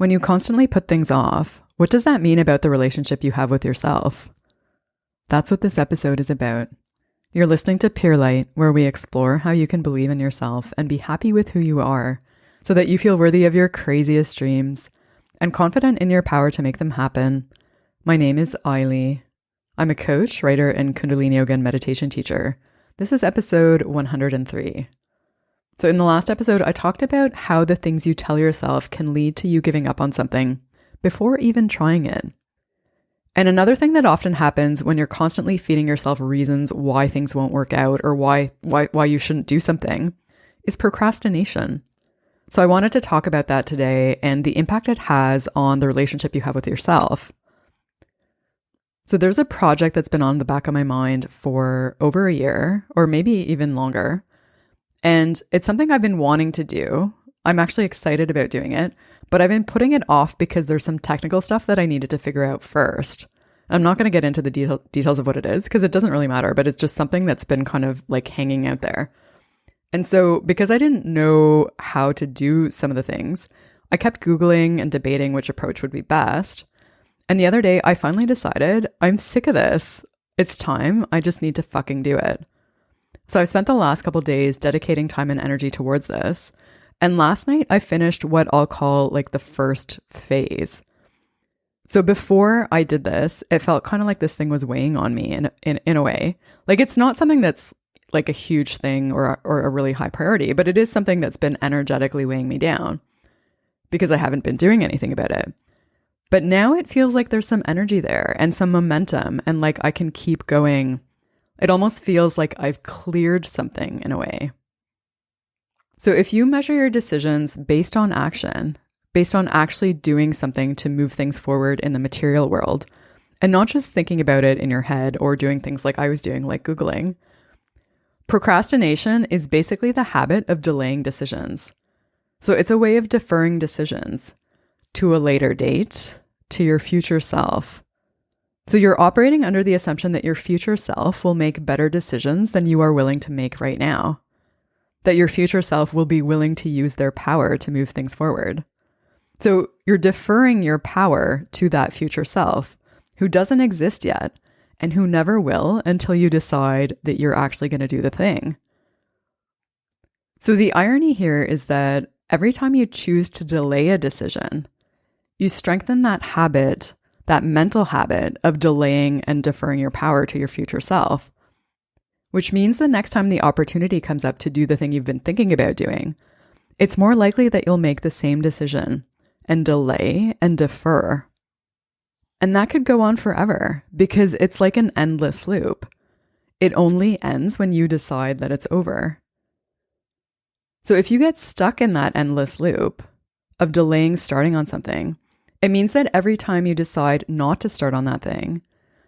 When you constantly put things off, what does that mean about the relationship you have with yourself? That's what this episode is about. You're listening to Pure Light, where we explore how you can believe in yourself and be happy with who you are so that you feel worthy of your craziest dreams and confident in your power to make them happen. My name is Ailey. I'm a coach, writer, and Kundalini Yoga and meditation teacher. This is episode 103. So in the last episode, I talked about how the things you tell yourself can lead to you giving up on something before even trying it. And another thing that often happens when you're constantly feeding yourself reasons why things won't work out or why you shouldn't do something is procrastination. So I wanted to talk about that today and the impact it has on the relationship you have with yourself. So there's a project that's been on the back of my mind for over a year or maybe even longer. And it's something I've been wanting to do. I'm actually excited about doing it, but I've been putting it off because there's some technical stuff that I needed to figure out first. I'm not going to get into the details of what it is because it doesn't really matter, but it's just something that's been kind of like hanging out there. And so because I didn't know how to do some of the things, I kept Googling and debating which approach would be best. And the other day, I finally decided I'm sick of this. It's time. I just need to fucking do it. So I've spent the last couple days dedicating time and energy towards this. And last night I finished what I'll call like the first phase. So before I did this, it felt kind of like this thing was weighing on me in a way. Like it's not something that's like a huge thing or a really high priority, but it is something that's been energetically weighing me down because I haven't been doing anything about it. But now it feels like there's some energy there and some momentum and like I can keep going. It almost feels like I've cleared something in a way. So if you measure your decisions based on action, based on actually doing something to move things forward in the material world, and not just thinking about it in your head or doing things like I was doing, like Googling, procrastination is basically the habit of delaying decisions. So it's a way of deferring decisions to a later date, to your future self. So you're operating under the assumption that your future self will make better decisions than you are willing to make right now. That your future self will be willing to use their power to move things forward. So you're deferring your power to that future self who doesn't exist yet and who never will until you decide that you're actually going to do the thing. So the irony here is that every time you choose to delay a decision, you strengthen that habit, that mental habit of delaying and deferring your power to your future self, which means the next time the opportunity comes up to do the thing you've been thinking about doing, it's more likely that you'll make the same decision and delay and defer. And that could go on forever because it's like an endless loop. It only ends when you decide that it's over. So if you get stuck in that endless loop of delaying starting on something, it means that every time you decide not to start on that thing,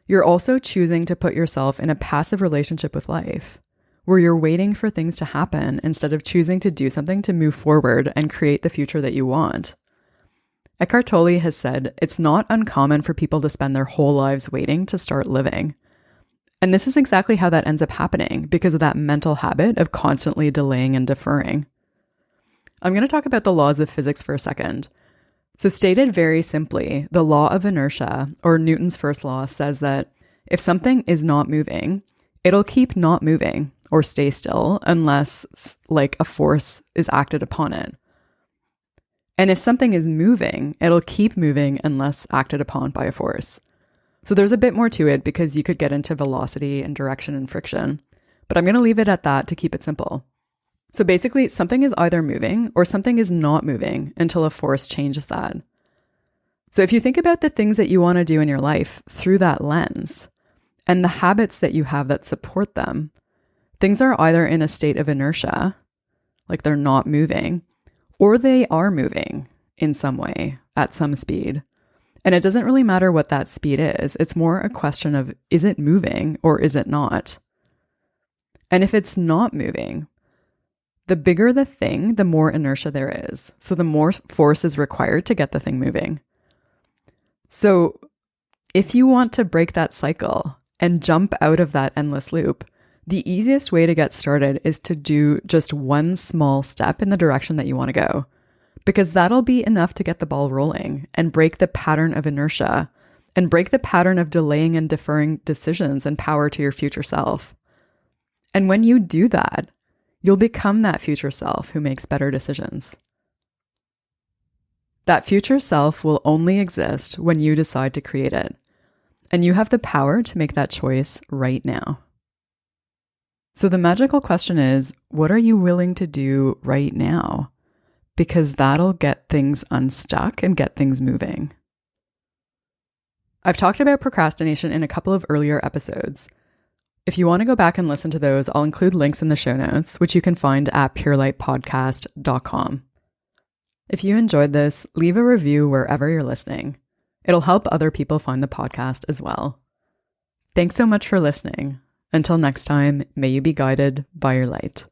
you're also choosing to put yourself in a passive relationship with life, where you're waiting for things to happen instead of choosing to do something to move forward and create the future that you want. Eckhart Tolle has said it's not uncommon for people to spend their whole lives waiting to start living. And this is exactly how that ends up happening because of that mental habit of constantly delaying and deferring. I'm going to talk about the laws of physics for a second. So stated very simply, the law of inertia, or Newton's first law, says that if something is not moving, it'll keep not moving or stay still unless like a force is acted upon it. And if something is moving, it'll keep moving unless acted upon by a force. So there's a bit more to it because you could get into velocity and direction and friction, but I'm going to leave it at that to keep it simple. So basically, something is either moving or something is not moving until a force changes that. So if you think about the things that you want to do in your life through that lens and the habits that you have that support them, things are either in a state of inertia, like they're not moving, or they are moving in some way at some speed. And it doesn't really matter what that speed is. It's more a question of, is it moving or is it not? And if it's not moving, the bigger the thing, the more inertia there is. So the more force is required to get the thing moving. So if you want to break that cycle and jump out of that endless loop, the easiest way to get started is to do just one small step in the direction that you want to go. because that'll be enough to get the ball rolling and break the pattern of inertia and break the pattern of delaying and deferring decisions and power to your future self. And when you do that, you'll become that future self who makes better decisions. That future self will only exist when you decide to create it. And you have the power to make that choice right now. So the magical question is, what are you willing to do right now? Because that'll get things unstuck and get things moving. I've talked about procrastination in a couple of earlier episodes. If you want to go back and listen to those, I'll include links in the show notes, which you can find at purelightpodcast.com. If you enjoyed this, leave a review wherever you're listening. It'll help other people find the podcast as well. Thanks so much for listening. Until next time, may you be guided by your light.